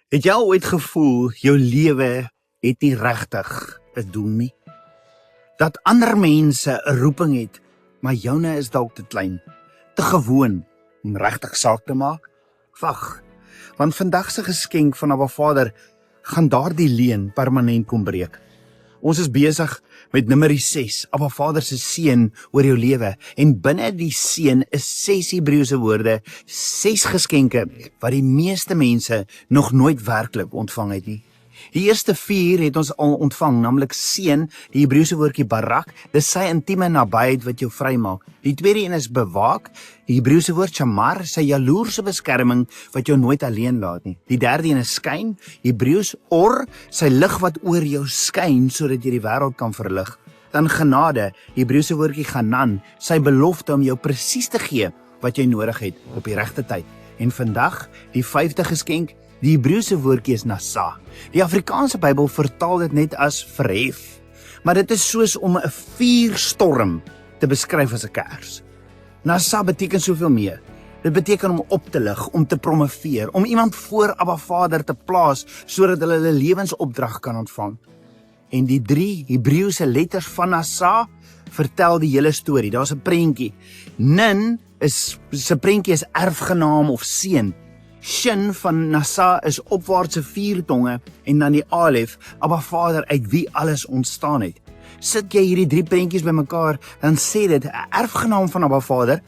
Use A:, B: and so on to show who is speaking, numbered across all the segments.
A: Het jy al ooit gevoel jou lewe het nie regtig 'n doel nie? Dat ander mense 'n roeping het, maar joune is dalk te klein, te gewoon om regtig saak te maak? Wag, want vandag se geskenk van Abba Vader gaan daardie leuen permanent kom breek. Ons is besig met Numeri 6, Abba Vader se seën oor jou lewe, en binne die seën is 6 Hebreëse woorde, 6 geskenke wat die meeste mense nog nooit werklik ontvang het nie. Die eerste 4 het ons al ontvang, naamlik seën, die Hebreëse woordjie barak, dis sy intieme nabyheid wat jou vrymaak. Die tweede een is bewaak, die Hebreëse woord shamar, sy jaloerse beskerming wat jou nooit alleen laat nie. Die derde een is skyn, Hebreëus or, sy lig wat oor jou skyn sodat jy die wêreld kan verlig. Dan genade, Hebreëse woordjie ganan, sy belofte om jou presies te gee wat jy nodig het op die regte tyd. En vandag, die 5de geskenk, die Hebreëse woordjie is nasa. Die Afrikaanse Bybel vertaal dit net as verhef, maar dit is soos om 'n vuurstorm te beskryf as 'n kers. Nasa beteken soveel meer. Dit beteken om op te lig, om te promoveer, om iemand voor Abba Vader te plaas sodat hulle 'n lewensopdrag kan ontvang. En die 3 Hebreëse letters van nasa vertel die hele storie. Daar's 'n prentjie. Nin is se prentjie is erfgenaam of seun. Shin van nasa is opwaartse 4 tonge, en dan die alef, Abba Vader uit wie alles ontstaan het. Sit jy hierdie 3 prentjies bymekaar, dan sê dit 'n erfgenaam van Abba Vader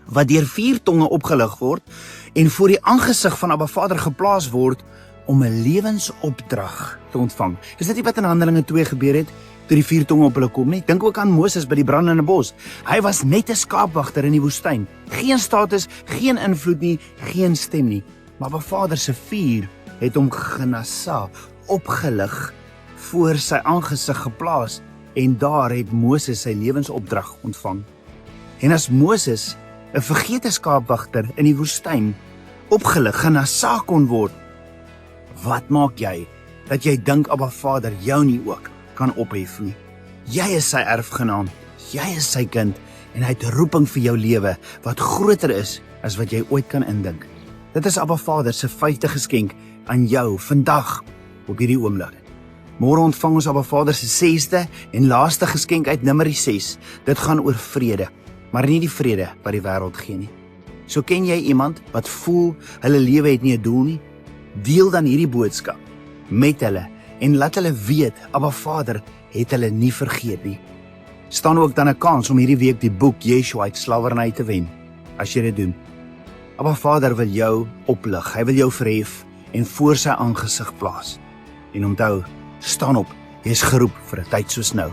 A: wat deur 4 tonge opgelig word en voor die aangesig van Abba Vader geplaas word om 'n lewensopdrag te ontvang. Is dit nie wat in Handelinge 2 gebeur het toe die 4 tonge op hulle kom nie? Dink ook aan Moses by die brandende bos. Hy was net 'n skaapwagter in die woestyn. Geen status, geen invloed nie, geen stem nie. Maar Abba Vader se vuur het hom genasa, opgelig, voor sy aangesig geplaas, en daar het Moses sy lewensopdrag ontvang. En as Moses, 'n vergete skaapwagter in die woestyn, opgelig, genasa kon word, wat maak jy dat jy dink Abba Vader jou nie ook kan ophef nie? Jy is sy erfgenaam, jy is sy kind, en hy het 'n roeping vir jou lewe wat groter is as wat jy ooit kan indink. Dit is Abba Vader se 5de geskenk aan jou vandag op hierdie oomblik. Môre ontvang ons Abba Vader se 6de en laaste geskenk uit Numeri 6. Dit gaan oor vrede, maar nie die vrede wat die wêreld gee nie. So ken jy iemand wat voel hulle lewe het nie 'n doel nie? Deel dan hierdie boodskap met hulle en laat hulle weet Abba Vader het hulle nie vergeet nie. Staan ook dan 'n kans om hierdie week die boek Yeshua uit slawerny te wen, as jy dit doen. Abba Vader wil jou oplig, hy wil jou verhef en voor sy aangesig plaas. En onthou, staan op, jy is geroep vir 'n tyd soos nou.